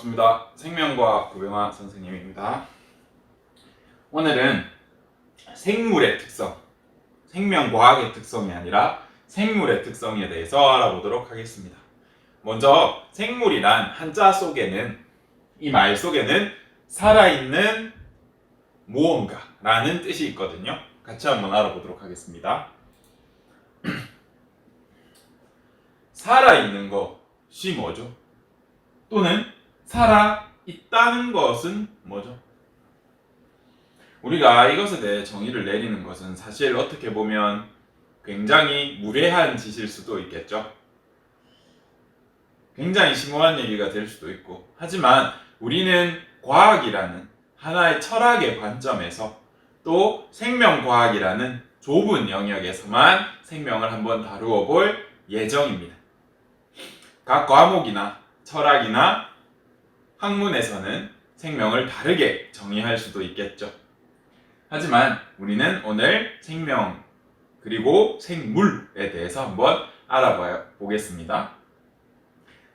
반갑습니다. 생명과학 구병화 선생님입니다. 오늘은 생물의 특성, 생명과학의 특성이 아니라 생물의 특성에 대해서 알아보도록 하겠습니다. 먼저 생물이란 한자 속에는, 이 말 속에는 살아있는 무언가라는 뜻이 있거든요. 같이 한번 알아보도록 하겠습니다. 살아있는 것이 뭐죠? 또는 살아있다는 것은 뭐죠? 우리가 이것에 대해 정의를 내리는 것은 사실 어떻게 보면 굉장히 무례한 짓일 수도 있겠죠. 굉장히 심오한 얘기가 될 수도 있고, 하지만 우리는 과학이라는 하나의 철학의 관점에서 또 생명과학이라는 좁은 영역에서만 생명을 한번 다루어 볼 예정입니다. 각 과목이나 철학이나 학문에서는 생명을 다르게 정의할 수도 있겠죠. 하지만 우리는 오늘 생명 그리고 생물에 대해서 한번 알아봐 보겠습니다.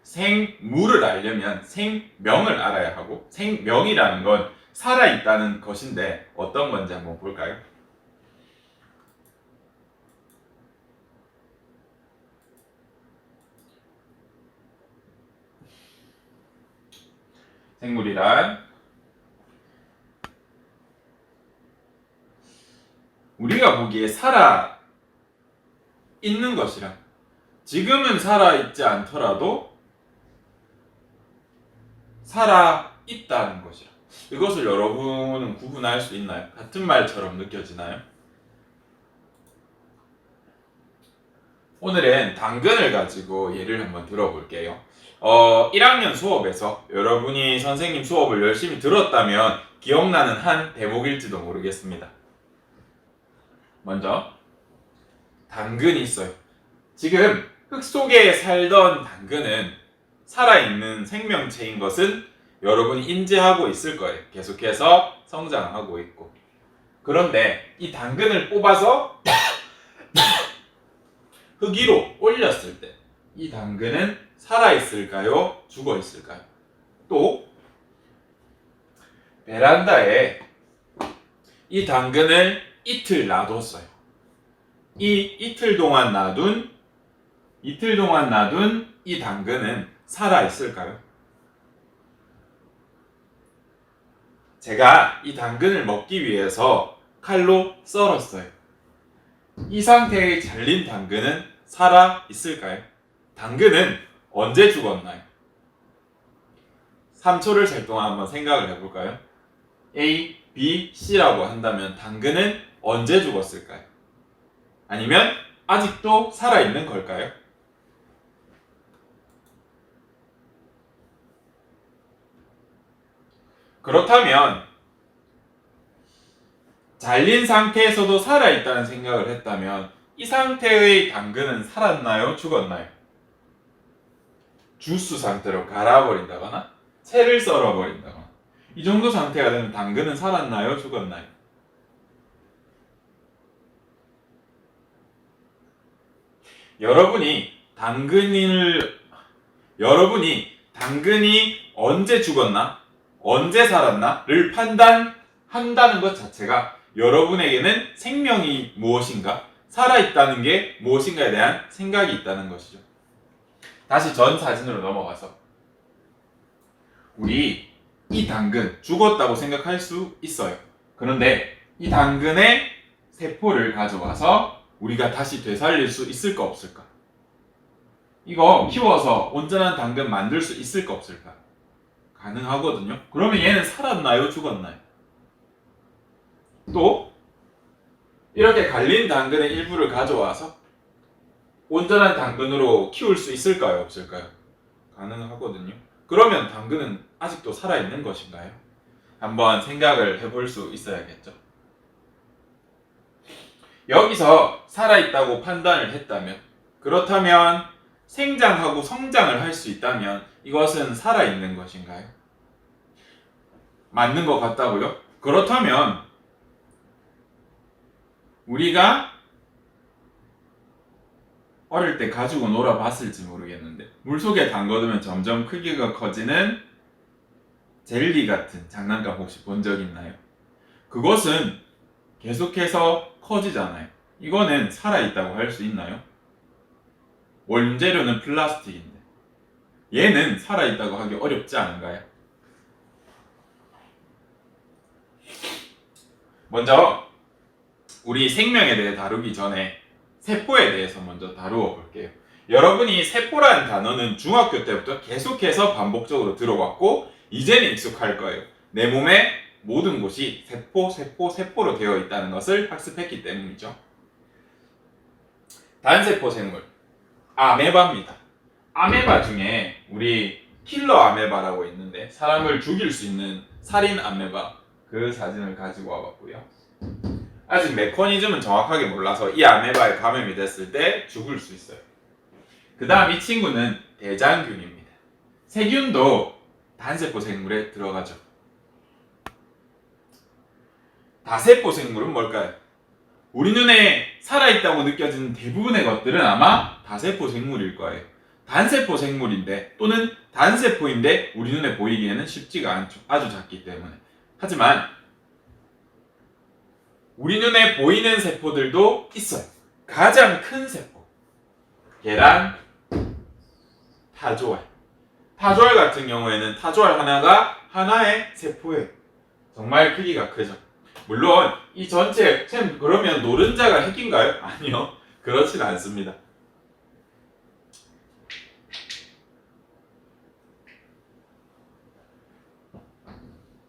생물을 알려면 생명을 알아야 하고, 생명이라는 건 살아있다는 것인데 어떤 건지 한번 볼까요? 생물이란 우리가 보기에 살아 있는 것이란, 지금은 살아 있지 않더라도 살아 있다는 것이라. 이것을 여러분은 구분할 수 있나요? 같은 말처럼 느껴지나요? 오늘은 당근을 가지고 예를 한번 들어볼게요. 1학년 수업에서 여러분이 선생님 수업을 열심히 들었다면 기억나는 한 대목일지도 모르겠습니다. 먼저 당근이 있어요. 지금 흙 속에 살던 당근은 살아있는 생명체인 것은 여러분이 인지하고 있을 거예요. 계속해서 성장하고 있고. 그런데 이 당근을 뽑아서 흙 위로 올렸을 때 이 당근은 살아있을까요? 죽어있을까요? 또 베란다에 이 당근을 이틀 놔뒀어요. 이틀 동안 놔둔 이 당근은 살아있을까요? 제가 이 당근을 먹기 위해서 칼로 썰었어요. 이 상태의 잘린 당근은 살아있을까요? 당근은 언제 죽었나요? 3초를 셀 동안 한번 생각을 해볼까요? A, B, C라고 한다면 당근은 언제 죽었을까요? 아니면 아직도 살아있는 걸까요? 그렇다면 잘린 상태에서도 살아있다는 생각을 했다면 이 상태의 당근은 살았나요? 죽었나요? 주스 상태로 갈아버린다거나 채를 썰어버린다거나 이 정도 상태가 되면 당근은 살았나요? 죽었나요? 여러분이 당근이 언제 죽었나? 언제 살았나?를 판단한다는 것 자체가 여러분에게는 생명이 무엇인가? 살아있다는 게 무엇인가에 대한 생각이 있다는 것이죠. 다시 전 사진으로 넘어가서 우리 이 당근 죽었다고 생각할 수 있어요. 그런데 이 당근의 세포를 가져와서 우리가 다시 되살릴 수 있을까 없을까? 이거 키워서 온전한 당근 만들 수 있을까 없을까? 가능하거든요. 그러면 얘는 살았나요? 죽었나요? 또 이렇게 갈린 당근의 일부를 가져와서 온전한 당근으로 키울 수 있을까요? 없을까요? 가능하거든요. 그러면 당근은 아직도 살아있는 것인가요? 한번 생각을 해볼 수 있어야겠죠. 여기서 살아있다고 판단을 했다면, 그렇다면 생장하고 성장을 할 수 있다면 이것은 살아있는 것인가요? 맞는 것 같다고요? 그렇다면 우리가 어릴 때 가지고 놀아봤을지 모르겠는데 물속에 담궈두면 점점 크기가 커지는 젤리 같은 장난감 혹시 본 적 있나요? 그것은 계속해서 커지잖아요. 이거는 살아있다고 할 수 있나요? 원재료는 플라스틱인데 얘는 살아있다고 하기 어렵지 않은가요? 먼저 우리 생명에 대해 다루기 전에 세포에 대해서 먼저 다루어 볼게요. 여러분이 세포라는 단어는 중학교 때부터 계속해서 반복적으로 들어왔고 이제는 익숙할 거예요. 내 몸의 모든 곳이 세포로 되어 있다는 것을 학습했기 때문이죠. 단세포 생물, 아메바입니다. 아메바 중에 우리 킬러 아메바라고 있는데 사람을 죽일 수 있는 살인 아메바 그 사진을 가지고 와봤고요. 아직 메커니즘은 정확하게 몰라서 이 아메바에 감염이 됐을 때 죽을 수 있어요. 그 다음 이 친구는 대장균입니다. 세균도 단세포 생물에 들어가죠. 다세포 생물은 뭘까요? 우리 눈에 살아있다고 느껴지는 대부분의 것들은 아마 다세포 생물일 거예요. 단세포 생물인데 또는 단세포인데 우리 눈에 보이기에는 쉽지가 않죠. 아주 작기 때문에. 하지만 우리 눈에 보이는 세포들도 있어요. 가장 큰 세포. 계란, 타조알. 타조알 같은 경우에는 타조알 하나가 하나의 세포예요. 정말 크기가 크죠. 물론 이 전체 그러면 노른자가 핵인가요? 아니요. 그렇진 않습니다.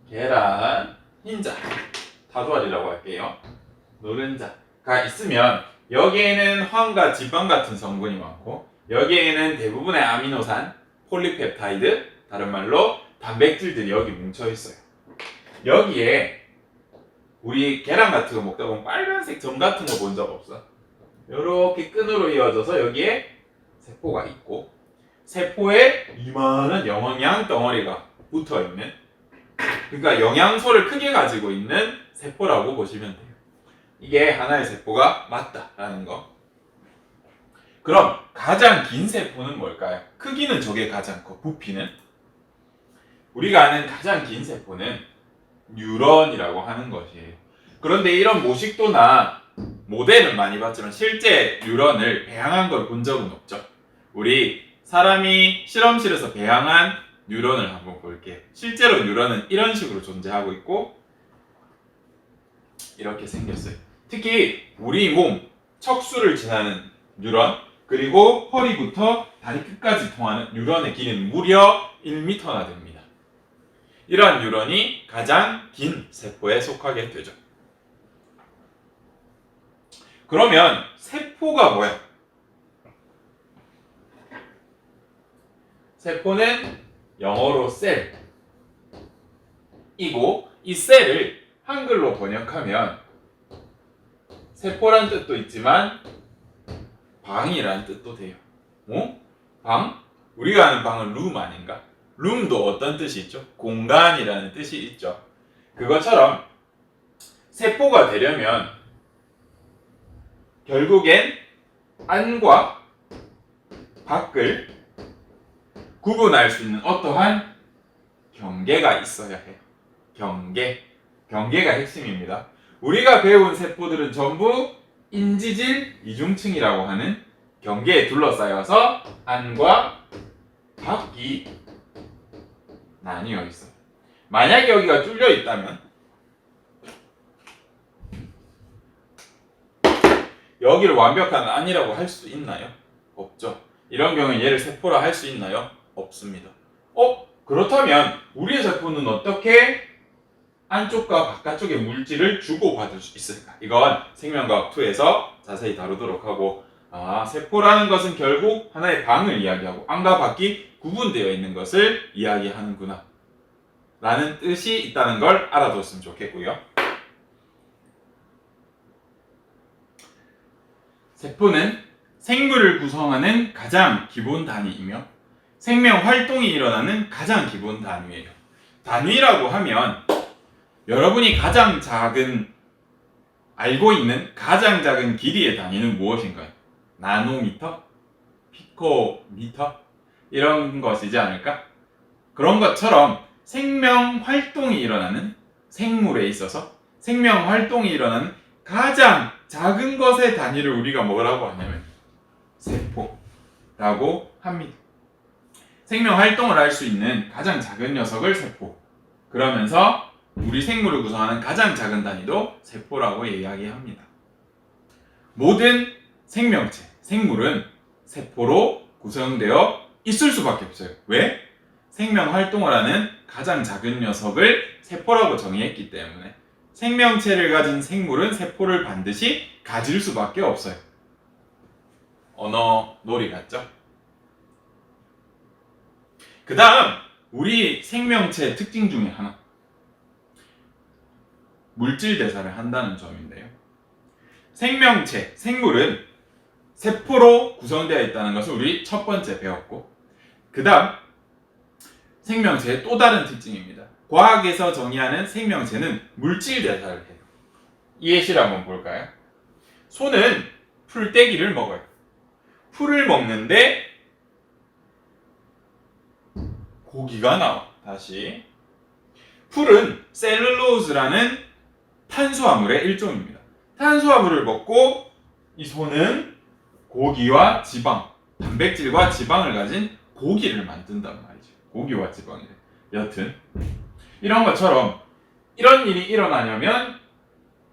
계란, 흰자, 타조알이라고 할게요. 노른자가 있으면 여기에는 황과 지방 같은 성분이 많고 여기에는 대부분의 아미노산, 폴리펩타이드, 다른 말로 단백질들이 여기 뭉쳐 있어요. 여기에 우리 계란 같은 거 먹다 보면 빨간색 점 같은 거 본 적 없어? 이렇게 끈으로 이어져서 여기에 세포가 있고 세포에 이만한 영양 덩어리가 붙어 있는, 그러니까 영양소를 크게 가지고 있는 세포라고 보시면 돼요. 이게 하나의 세포가 맞다라는 거. 그럼 가장 긴 세포는 뭘까요? 크기는 저게 가장 커. 부피는? 우리가 아는 가장 긴 세포는 뉴런이라고 하는 것이에요. 그런데 이런 모식도나 모델은 많이 봤지만 실제 뉴런을 배양한 걸 본 적은 없죠. 우리 사람이 실험실에서 배양한 뉴런을 한번 볼게요. 실제로 뉴런은 이런 식으로 존재하고 있고 이렇게 생겼어요. 특히 우리 몸 척수를 지나는 뉴런, 그리고 허리부터 다리 끝까지 통하는 뉴런의 길이는 무려 1m나 됩니다. 이러한 뉴런이 가장 긴 세포에 속하게 되죠. 그러면 세포가 뭐야? 세포는 영어로 셀이고 이 셀을 한글로 번역하면 세포란 뜻도 있지만 방이란 뜻도 돼요. 방? 우리가 아는 방은 룸 아닌가? 룸도 어떤 뜻이 있죠? 공간이라는 뜻이 있죠. 그것처럼 세포가 되려면 결국엔 안과 밖을 구분할 수 있는 어떠한 경계가 있어야 해요. 경계가 핵심입니다. 우리가 배운 세포들은 전부 인지질 이중층이라고 하는 경계에 둘러싸여서 안과 밖이 나뉘어 있어요. 만약에 여기가 뚫려 있다면 여기를 완벽한 안이라고 할 수 있나요? 없죠. 이런 경우에 얘를 세포라 할 수 있나요? 없습니다. 그렇다면 우리의 세포는 어떻게 안쪽과 바깥쪽의 물질을 주고받을 수 있을까? 이건 생명과학 2에서 자세히 다루도록 하고, 세포라는 것은 결국 하나의 방을 이야기하고 안과 밖이 구분되어 있는 것을 이야기하는구나 라는 뜻이 있다는 걸 알아뒀으면 좋겠고요. 세포는 생물을 구성하는 가장 기본 단위이며 생명 활동이 일어나는 가장 기본 단위예요. 단위라고 하면 여러분이 알고 있는 가장 작은 길이의 단위는 무엇인가요? 나노미터? 피코미터? 이런 것이지 않을까? 그런 것처럼 생명 활동이 일어나는 생물에 있어서 생명 활동이 일어나는 가장 작은 것의 단위를 우리가 뭐라고 하냐면 세포라고 합니다. 생명 활동을 할 수 있는 가장 작은 녀석을 세포. 그러면서 우리 생물을 구성하는 가장 작은 단위도 세포라고 이야기합니다. 모든 생명체, 생물은 세포로 구성되어 있을 수밖에 없어요. 왜? 생명 활동을 하는 가장 작은 녀석을 세포라고 정의했기 때문에 생명체를 가진 생물은 세포를 반드시 가질 수밖에 없어요. 언어 놀이 같죠? 그 다음 우리 생명체 특징 중에 하나 물질 대사를 한다는 점인데요. 생명체, 생물은 세포로 구성되어 있다는 것을 우리 첫 번째 배웠고 그 다음 생명체의 또 다른 특징입니다. 과학에서 정의하는 생명체는 물질 대사를 해요. 이 예시를 한번 볼까요? 소는 풀떼기를 먹어요. 풀을 먹는데 고기가 나와. 다시 풀은 셀룰로즈라는 탄수화물의 일종입니다. 탄수화물을 먹고 이 소는 고기와 지방, 단백질과 지방을 가진 고기를 만든단 말이죠. 고기와 지방이래. 여튼 이런 것처럼 이런 일이 일어나려면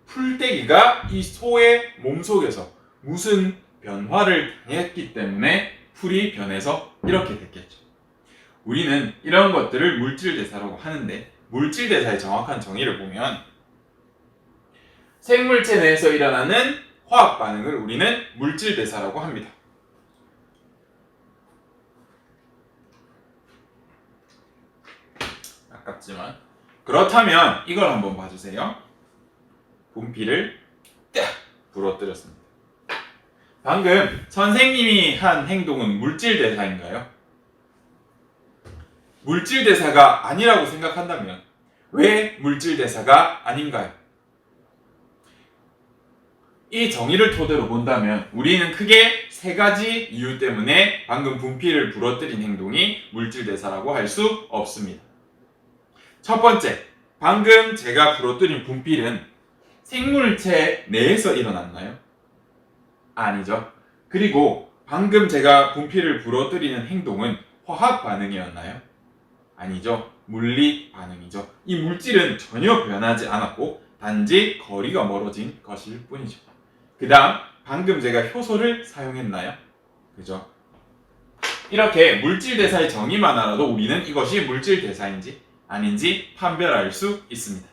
풀떼기가 이 소의 몸속에서 무슨 변화를 당했기 때문에 풀이 변해서 이렇게 됐겠죠. 우리는 이런 것들을 물질대사라고 하는데 물질대사의 정확한 정의를 보면 생물체 내에서 일어나는 화학 반응을 우리는 물질대사라고 합니다. 아깝지만 그렇다면 이걸 한번 봐주세요. 분필을 딱 부러뜨렸습니다. 방금 선생님이 한 행동은 물질대사인가요? 물질대사가 아니라고 생각한다면 왜 물질대사가 아닌가요? 이 정의를 토대로 본다면 우리는 크게 세 가지 이유 때문에 방금 분필을 부러뜨린 행동이 물질대사라고 할 수 없습니다. 첫 번째, 방금 제가 부러뜨린 분필은 생물체 내에서 일어났나요? 아니죠. 그리고 방금 제가 분필을 부러뜨리는 행동은 화학 반응이었나요? 아니죠. 물리 반응이죠. 이 물질은 전혀 변하지 않았고 단지 거리가 멀어진 것일 뿐이죠. 그 다음 방금 제가 효소를 사용했나요? 그죠? 이렇게 물질대사의 정의만 알아도 우리는 이것이 물질대사인지 아닌지 판별할 수 있습니다.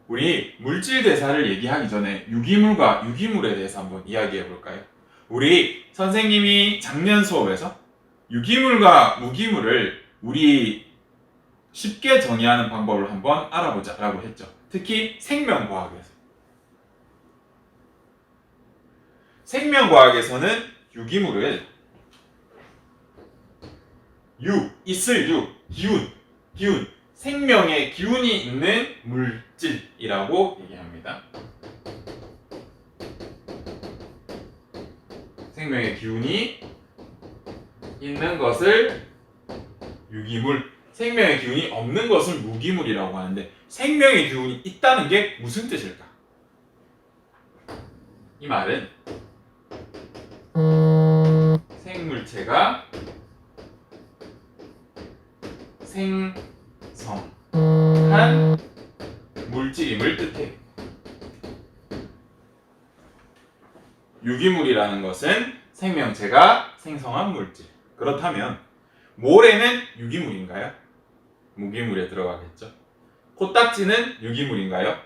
우리 물질대사를 얘기하기 전에 유기물과 유기물에 대해서 한번 이야기해 볼까요? 우리 선생님이 작년 수업에서 유기물과 무기물을 우리 쉽게 정의하는 방법을 한번 알아보자 라고 했죠. 특히 생명과학에서. 생명과학에서는 유기물을 있을 기운, 생명의 기운이 있는 물질이라고 얘기합니다. 생명의 기운이 있는 것을 유기물, 생명의 기운이 없는 것을 무기물이라고 하는데 생명의 기운이 있다는 게 무슨 뜻일까? 이 말은 생물체가 생성한 물질임을 뜻해요. 유기물이라는 것은 생명체가 생성한 물질. 그렇다면 모래는 유기물인가요? 무기물에 들어가겠죠. 코딱지는 유기물인가요?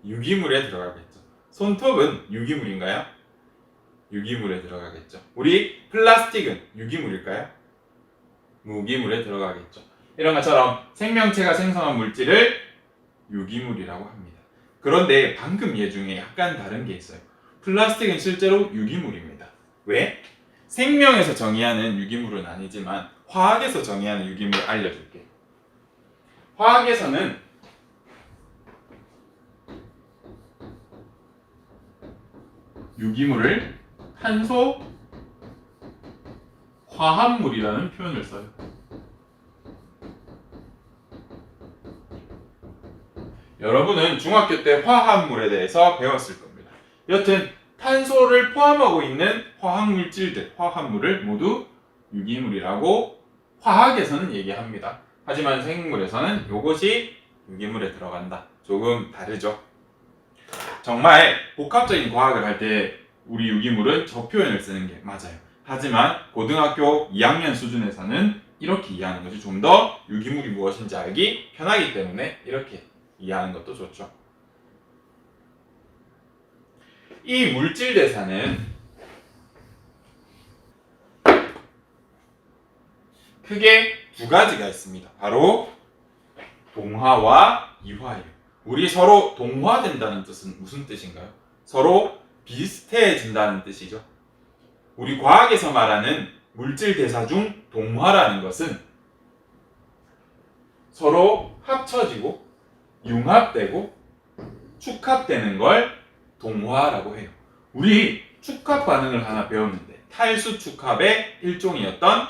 유기물에 들어가겠죠. 손톱은 유기물인가요? 유기물에 들어가겠죠. 우리 플라스틱은 유기물일까요? 무기물에 들어가겠죠. 이런 것처럼 생명체가 생성한 물질을 유기물이라고 합니다. 그런데 방금 얘 중에 약간 다른 게 있어요. 플라스틱은 실제로 유기물입니다. 왜? 생명에서 정의하는 유기물은 아니지만 화학에서 정의하는 유기물을 알려줄게. 화학에서는 유기물을 탄소, 화합물이라는 표현을 써요. 여러분은 중학교 때 화합물에 대해서 배웠을 겁니다. 여튼 탄소를 포함하고 있는 화학물질들, 화합물을 모두 유기물이라고 화학에서는 얘기합니다. 하지만 생물에서는 이것이 유기물에 들어간다. 조금 다르죠. 정말 복합적인 과학을 할 때 우리 유기물은 저 표현을 쓰는 게 맞아요. 하지만 고등학교 2학년 수준에서는 이렇게 이해하는 것이 좀 더 유기물이 무엇인지 알기 편하기 때문에 이렇게 이해하는 것도 좋죠. 이 물질 대사는 크게 두 가지가 있습니다. 바로 동화와 이화예요. 우리 서로 동화된다는 뜻은 무슨 뜻인가요? 서로 비슷해진다는 뜻이죠. 우리 과학에서 말하는 물질 대사 중 동화라는 것은 서로 합쳐지고 융합되고 축합되는 걸 동화라고 해요. 우리 축합 반응을 하나 배웠는데 탈수 축합의 일종이었던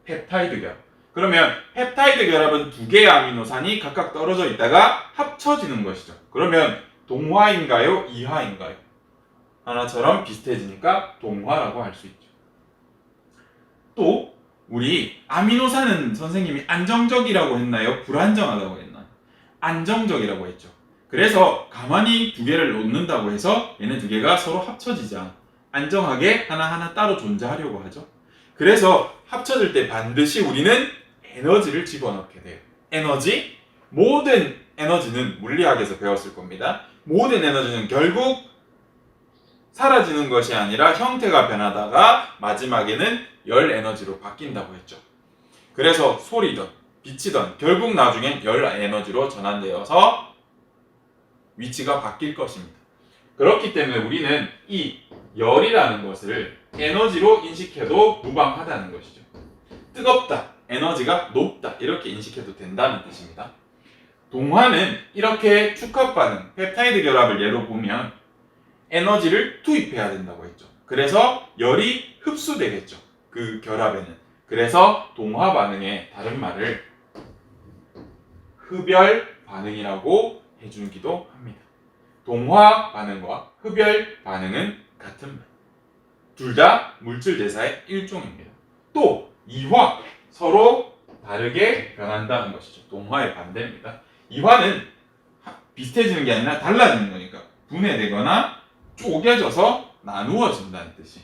펩타이드 결합. 그러면 펩타이드 결합은 두 개의 아미노산이 각각 떨어져 있다가 합쳐지는 것이죠. 그러면 동화인가요? 이화인가요? 하나처럼 비슷해지니까 동화라고 할 수 있죠. 또 우리 아미노산은 선생님이 안정적이라고 했나요? 불안정하다고 했나요? 안정적이라고 했죠. 그래서 가만히 두 개를 놓는다고 해서 얘네 두 개가 서로 합쳐지지 않아. 안정하게 하나하나 따로 존재하려고 하죠. 그래서 합쳐질 때 반드시 우리는 에너지를 집어넣게 돼요. 에너지? 모든 에너지는 물리학에서 배웠을 겁니다. 모든 에너지는 결국 사라지는 것이 아니라 형태가 변하다가 마지막에는 열 에너지로 바뀐다고 했죠. 그래서 소리든 빛이든 결국 나중엔 열 에너지로 전환되어서 위치가 바뀔 것입니다. 그렇기 때문에 우리는 이 열이라는 것을 에너지로 인식해도 무방하다는 것이죠. 뜨겁다, 에너지가 높다 이렇게 인식해도 된다는 뜻입니다. 동화는 이렇게 축합 반응, 펩타이드 결합을 예로 보면 에너지를 투입해야 된다고 했죠. 그래서 열이 흡수되겠죠. 그 결합에는. 그래서 동화 반응의 다른 말을 흡열 반응이라고 해주기도 합니다. 동화 반응과 흡열 반응은 같은 말. 둘 다 물질 대사의 일종입니다. 또 이화, 서로 다르게 변한다는 것이죠. 동화의 반대입니다. 이화는 비슷해지는 게 아니라 달라지는 거니까 분해되거나 쪼개져서 나누어진다는 뜻이.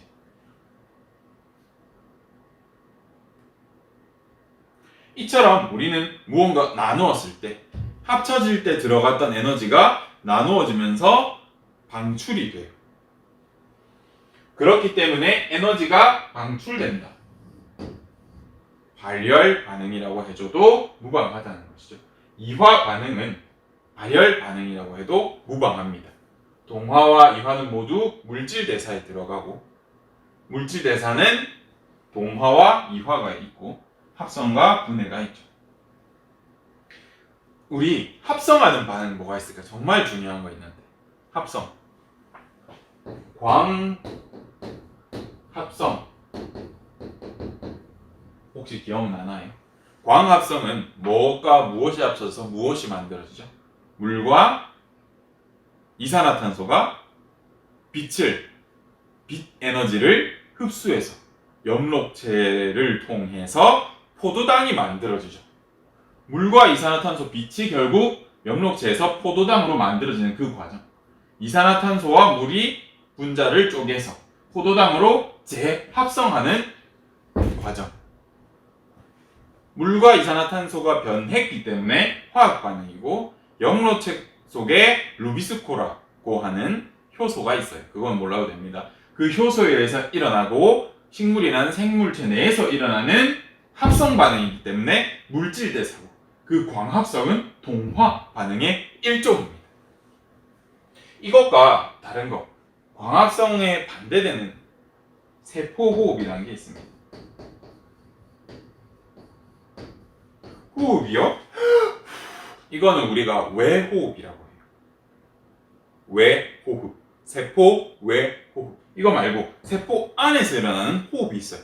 이처럼 우리는 무언가 나누었을 때 합쳐질 때 들어갔던 에너지가 나누어지면서 방출이 돼요. 그렇기 때문에 에너지가 방출된다. 발열 반응이라고 해줘도 무방하다는 것이죠. 이화 반응은 발열 반응이라고 해도 무방합니다. 동화와 이화는 모두 물질 대사에 들어가고 물질 대사는 동화와 이화가 있고 합성과 분해가 있죠. 우리 합성하는 반응 뭐가 있을까? 정말 중요한 거 있는데 합성 광 합성 혹시 기억나나요? 광합성은 무엇과 무엇이 합쳐서 무엇이 만들어지죠? 물과 이산화탄소가 빛 에너지를 흡수해서 염록체를 통해서 포도당이 만들어지죠. 물과 이산화탄소, 빛이 결국 염록체에서 포도당으로 만들어지는 그 과정. 이산화탄소와 물이 분자를 쪼개서 포도당으로 재합성하는 과정. 물과 이산화탄소가 변했기 때문에 화학 반응이고 염록체 속에 루비스코라고 하는 효소가 있어요. 그건 몰라도 됩니다. 그 효소에 의해서 일어나고 식물이라는 생물체 내에서 일어나는 합성 반응이기 때문에 물질 대사고 그 광합성은 동화 반응의 일종입니다. 이것과 다른 것, 광합성에 반대되는 세포호흡이라는 게 있습니다. 호흡이요? 이거는 우리가 외호흡이라고 해요. 외호흡, 세포 외호흡. 이거 말고 세포 안에서 일어나는 호흡이 있어요.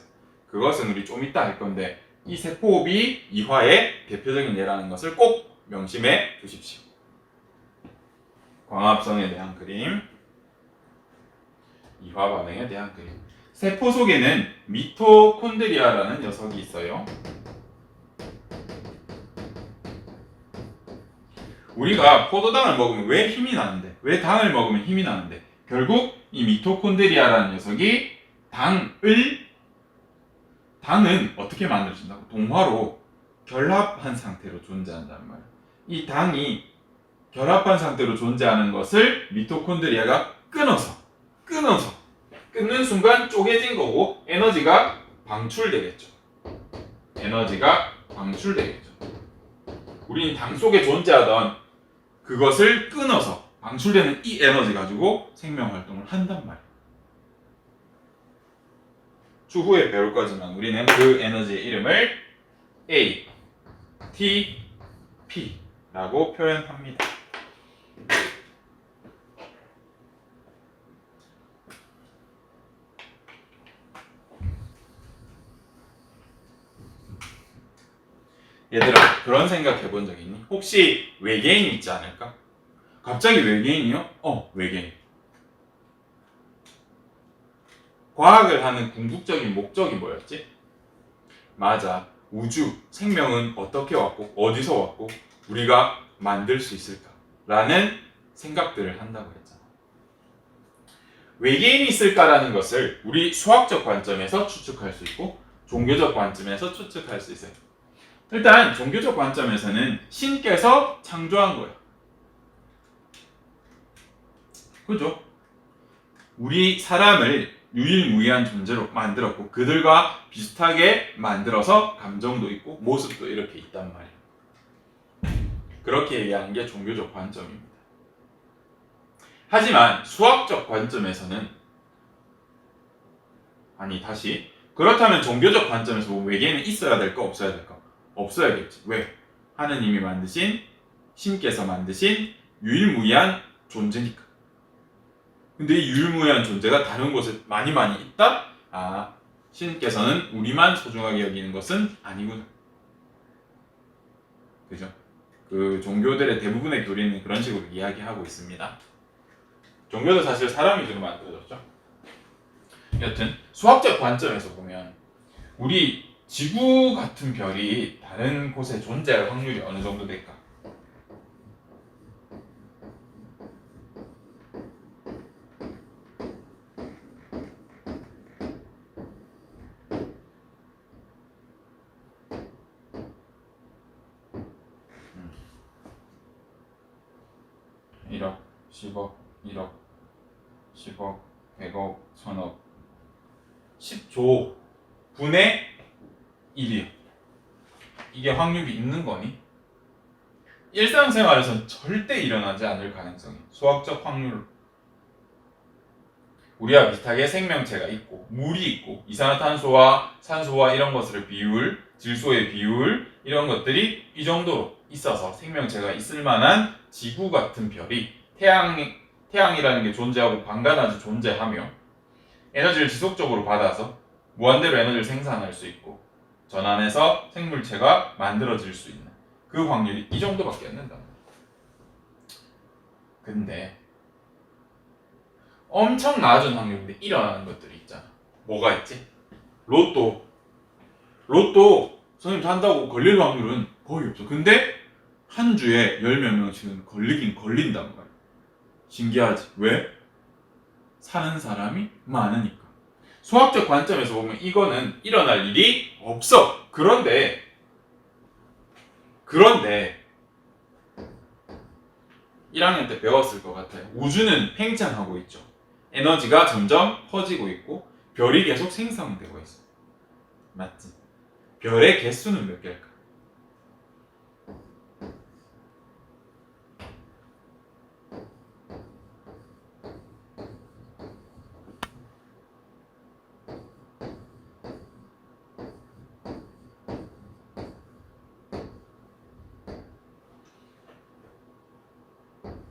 그것은 우리 좀 이따 할 건데 이 세포호흡이 이화의 대표적인 예라는 것을 꼭 명심해 두십시오. 광합성에 대한 그림, 이화 반응에 대한 그림. 세포 속에는 미토콘드리아라는 녀석이 있어요. 우리가 포도당을 먹으면 왜 힘이 나는데? 왜 당을 먹으면 힘이 나는데? 결국 이 미토콘드리아라는 녀석이 당은 어떻게 만들어진다고? 동화로 결합한 상태로 존재한단 말이야. 이 당이 결합한 상태로 존재하는 것을 미토콘드리아가 끊는 순간 쪼개진 거고 에너지가 방출되겠죠. 우리는 당 속에 존재하던 그것을 끊어서 방출되는 이 에너지 가지고 생명 활동을 한단 말이야. 추후에 배울 거지만 우리는 그 에너지의 이름을 ATP라고 표현합니다. 얘들아, 그런 생각 해본 적 있니? 혹시 외계인이 있지 않을까? 갑자기 외계인이요? 외계인. 과학을 하는 궁극적인 목적이 뭐였지? 맞아. 우주, 생명은 어떻게 왔고, 어디서 왔고, 우리가 만들 수 있을까? 라는 생각들을 한다고 했잖아. 외계인이 있을까라는 것을 우리 수학적 관점에서 추측할 수 있고, 종교적 관점에서 추측할 수 있어요. 일단 종교적 관점에서는 신께서 창조한 거야. 그죠? 우리 사람을 유일무이한 존재로 만들었고 그들과 비슷하게 만들어서 감정도 있고 모습도 이렇게 있단 말이에요. 그렇게 얘기하는 게 종교적 관점입니다. 하지만 수학적 관점에서는 그렇다면 종교적 관점에서 외계인은 있어야 될까 없어야 될까? 없어야겠지. 왜? 하느님이 만드신, 신께서 만드신 유일무이한 존재니까. 근데 이 유일무이한 존재가 다른 곳에 많이 있다? 신께서는 우리만 소중하게 여기는 것은 아니구나. 그죠? 그 종교들의 대부분의 교리는 그런 식으로 이야기하고 있습니다. 종교도 사실 사람이 주로 만들어졌죠. 여튼 수학적 관점에서 보면 우리 지구 같은 별이 다른 곳에 존재할 확률이 어느 정도 될까? 음. 1억, 10억, 1억, 10억, 100억, 1000억, 10조 분의 1이요. 이게 확률이 있는 거니? 일상생활에선 절대 일어나지 않을 가능성이 수학적 확률로 우리와 비슷하게 생명체가 있고 물이 있고 이산화탄소와 산소와 이런 것들의 비율, 질소의 비율 이런 것들이 이 정도로 있어서 생명체가 있을 만한 지구 같은 별이 태양이라는 게 존재하고 방간하지 존재하며 에너지를 지속적으로 받아서 무한대로 에너지를 생산할 수 있고 전환해서 생물체가 만들어질 수 있는 그 확률이 이 정도밖에 안 된다. 근데 엄청 낮은 확률인데 일어나는 것들이 있잖아. 뭐가 있지? 로또 선생님 산다고 걸릴 확률은 거의 없어. 근데 한 주에 10몇 명씩은 걸리긴 걸린단 말이야. 신기하지? 왜? 사는 사람이 많으니까. 수학적 관점에서 보면 이거는 일어날 일이 없어. 그런데 1학년 때 배웠을 것 같아요. 우주는 팽창하고 있죠. 에너지가 점점 퍼지고 있고 별이 계속 생성되고 있어. 맞지? 별의 개수는 몇 개일까?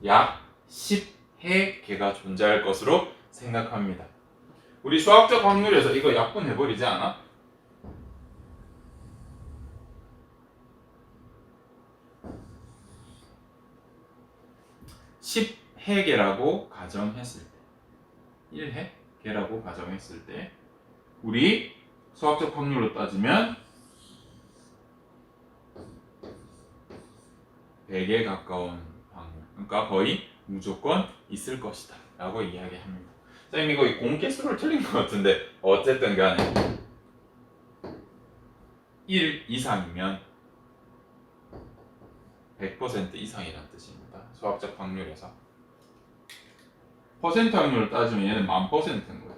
약 10해 개가 존재할 것으로 생각합니다. 우리 수학적 확률에서 이거 약분해버리지 않아? 10해계라고 가정했을 때 1해계라고 가정했을 때 우리 수학적 확률로 따지면 100에 가까운 확률, 그러니까 거의 무조건 있을 것이다 라고 이야기합니다. 선생님 이거 공개수를 틀린 것 같은데 어쨌든 간에 1 이상이면 100% 이상이라는 뜻입니다. 수학적 확률에서 퍼센트 확률을 따지면 얘는 1000%인 거예요.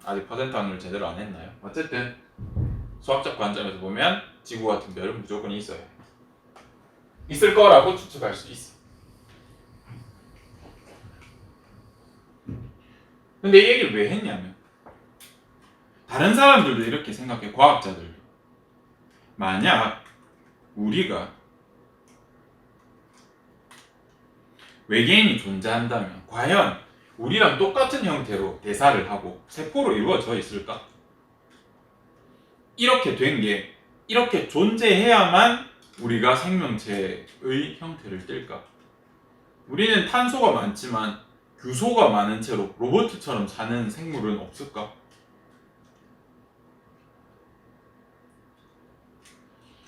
아직 퍼센트 확률 제대로 안 했나요? 어쨌든 수학적 관점에서 보면 지구 같은 별은 무조건 있어요. 있을 거라고 추측할 수 있어. 근데 이 얘기를 왜 했냐면 다른 사람들도 이렇게 생각해. 과학자들도. 만약 우리가 외계인이 존재한다면 과연 우리랑 똑같은 형태로 대사를 하고 세포로 이루어져 있을까? 이렇게 된 게 이렇게 존재해야만 우리가 생명체의 형태를 띨까? 우리는 탄소가 많지만 규소가 많은 채로 로봇처럼 사는 생물은 없을까?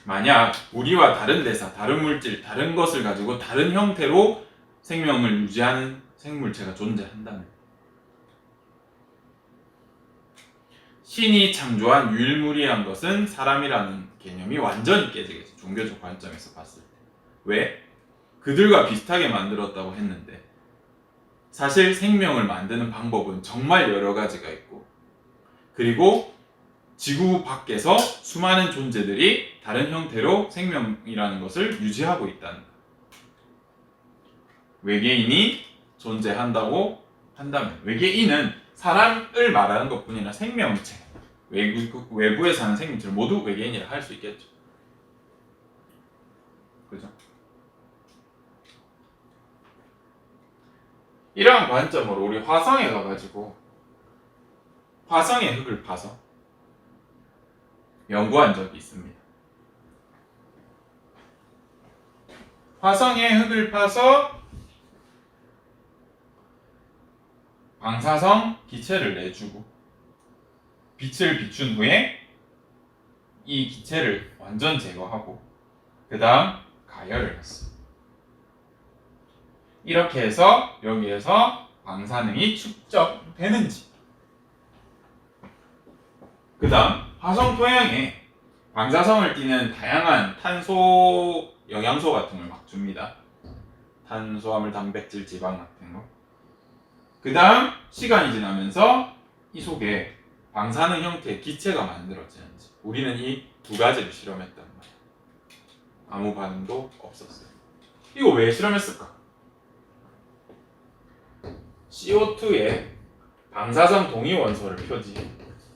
만약 우리와 다른 대사, 다른 물질, 다른 것을 가지고 다른 형태로 생명을 유지하는 생물체가 존재한다면 신이 창조한 유일무이한 것은 사람이라는 개념이 완전히 깨지겠지. 종교적 관점에서 봤을 때. 왜? 그들과 비슷하게 만들었다고 했는데 사실 생명을 만드는 방법은 정말 여러 가지가 있고 그리고 지구 밖에서 수많은 존재들이 다른 형태로 생명이라는 것을 유지하고 있다는 것. 외계인이 존재한다고 한다면 외계인은 사람을 말하는 것뿐이 아니라 생명체, 외부에 사는 생명체를 모두 외계인이라 할 수 있겠죠. 그죠? 이러한 관점으로 우리 화성에 가가지고 화성의 흙을 파서 연구한 적이 있습니다. 화성의 흙을 파서 방사성 기체를 내주고 빛을 비춘 후에 이 기체를 완전 제거하고 그 다음 가열을 했어. 이렇게 해서 여기에서 방사능이 축적되는지 그 다음 화성 토양에 방사성을 띠는 다양한 탄소 영양소 같은 걸 막 줍니다. 탄수화물, 단백질, 지방 같은 거. 그 다음 시간이 지나면서 이 속에 방사능 형태의 기체가 만들어지는지 우리는 이 두 가지를 실험했단 말이야. 아무 반응도 없었어요. 이거 왜 실험했을까? CO2에 방사성 동위원소를 표지해.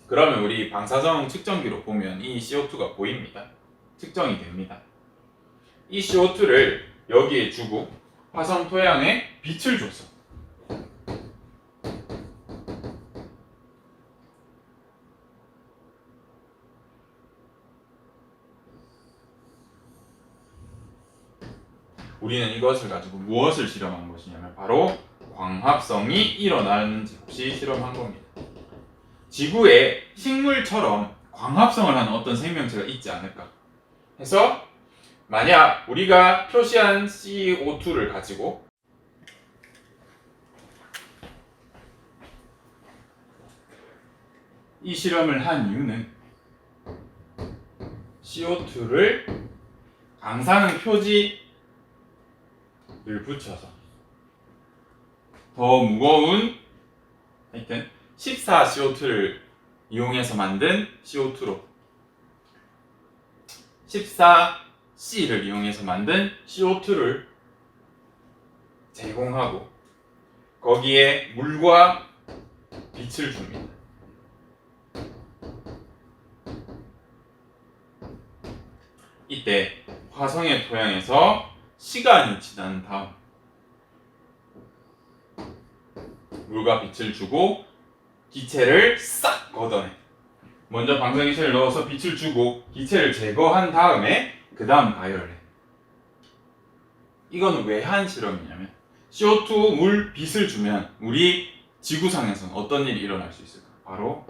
그러면 우리 방사성 측정기로 보면 이 CO2가 보입니다. 측정이 됩니다. 이 CO2를 여기에 주고 화성 토양에 빛을 줬어. 우리는 이것을 가지고 무엇을 실험한 것이냐면 바로 광합성이 일어나는지 혹시 실험한 겁니다. 지구에 식물처럼 광합성을 하는 어떤 생명체가 있지 않을까 해서 만약 우리가 표시한 CO2를 가지고 이 실험을 한 이유는 CO2를 방사능 표지를 붙여서 더 무거운 하여튼 14CO2를 이용해서 만든 CO2로 14C를 이용해서 만든 CO2를 제공하고 거기에 물과 빛을 줍니다. 이때 화성의 토양에서 시간이 지난 다음 물과 빛을 주고 기체를 싹 걷어내. 먼저 방사기체를 넣어서 빛을 주고 기체를 제거한 다음에 그 다음 가열을 해. 이거는 왜 한 실험이냐면 CO2 물 빛을 주면 우리 지구상에서는 어떤 일이 일어날 수 있을까? 바로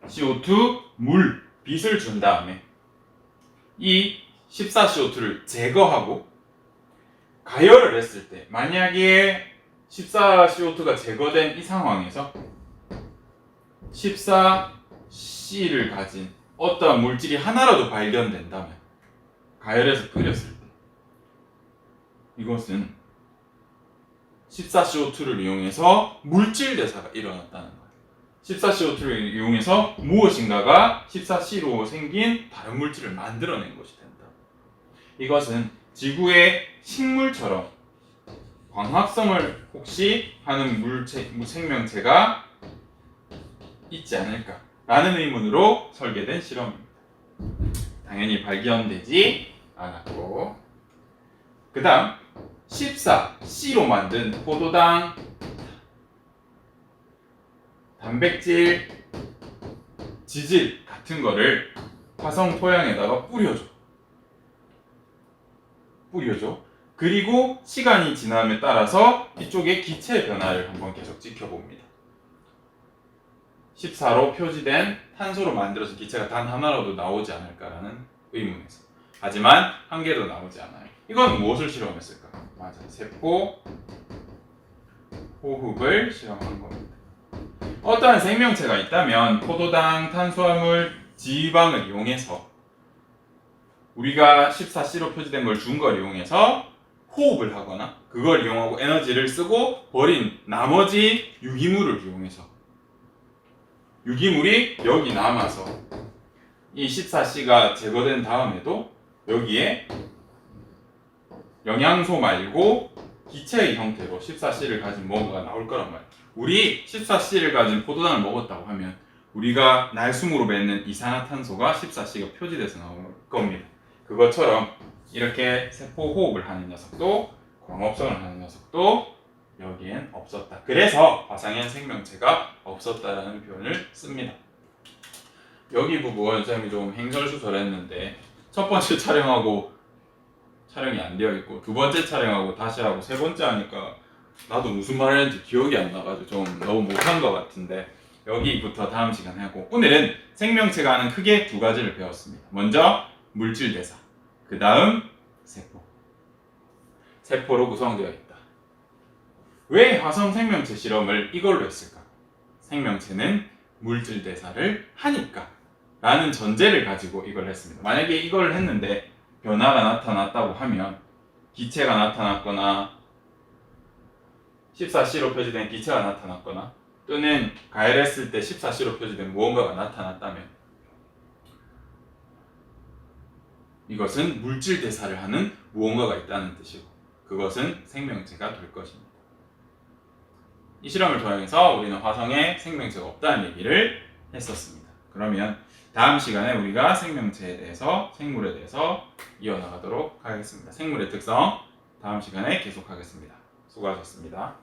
CO2 물 빛을 준 다음에 이 14CO2를 제거하고 가열을 했을 때 만약에 14CO2가 제거된 이 상황에서 14C를 가진 어떠한 물질이 하나라도 발견된다면 가열해서 끓였을 때 이것은 14CO2를 이용해서 물질 대사가 일어났다는 거예요. 14CO2를 이용해서 무엇인가가 14C로 생긴 다른 물질을 만들어낸 것이 된다. 이것은 지구의 식물처럼 광합성을 혹시 하는 생명체가 있지 않을까라는 의문으로 설계된 실험입니다. 당연히 발견되지 않았고, 그 다음 14C로 만든 포도당, 단백질, 지질 같은 거를 화성 토양에다가 뿌려줘. 그리고 시간이 지남에 따라서 이쪽에 기체 변화를 한번 계속 지켜봅니다. 14로 표지된 탄소로 만들어진 기체가 단 하나라도 나오지 않을까라는 의문에서. 하지만 한 개도 나오지 않아요. 이건 무엇을 실험했을까? 맞아, 세포 호흡을 실험한 겁니다. 어떠한 생명체가 있다면 포도당, 탄수화물, 지방을 이용해서 우리가 14C로 표지된 걸 준 걸 이용해서 호흡을 하거나 그걸 이용하고 에너지를 쓰고 버린 나머지 유기물을 이용해서 유기물이 여기 남아서 이 14C가 제거된 다음에도 여기에 영양소 말고 기체의 형태로 14C를 가진 뭔가가 나올 거란 말이에요. 우리 14C를 가진 포도당을 먹었다고 하면 우리가 날숨으로 맺는 이산화탄소가 14C가 표지돼서 나올 겁니다. 그것처럼 이렇게 세포 호흡을 하는 녀석도 광합성을 하는 녀석도 여기엔 없었다. 그래서 화성엔 생명체가 없었다라는 표현을 씁니다. 여기 부분 쌤이 좀 행설수설했는데 첫 번째 촬영하고 촬영이 안 되어 있고 두 번째 촬영하고 다시 하고 세 번째 하니까 나도 무슨 말을 했는지 기억이 안 나가지고 좀 너무 못한 것 같은데 여기부터 다음 시간에 하고, 오늘은 생명체가 하는 크게 두 가지를 배웠습니다. 먼저 물질 대사, 그 다음 세포로 구성되어 있다. 왜 화성 생명체 실험을 이걸로 했을까? 생명체는 물질 대사를 하니까 라는 전제를 가지고 이걸 했습니다. 만약에 이걸 했는데 변화가 나타났다고 하면 기체가 나타났거나 14C로 표시된 기체가 나타났거나 또는 가열했을 때 14C로 표시된 무언가가 나타났다면 이것은 물질 대사를 하는 무언가가 있다는 뜻이고 그것은 생명체가 될 것입니다. 이 실험을 통해서 우리는 화성에 생명체가 없다는 얘기를 했었습니다. 그러면 다음 시간에 우리가 생명체에 대해서, 생물에 대해서 이어나가도록 하겠습니다. 생물의 특성 다음 시간에 계속하겠습니다. 수고하셨습니다.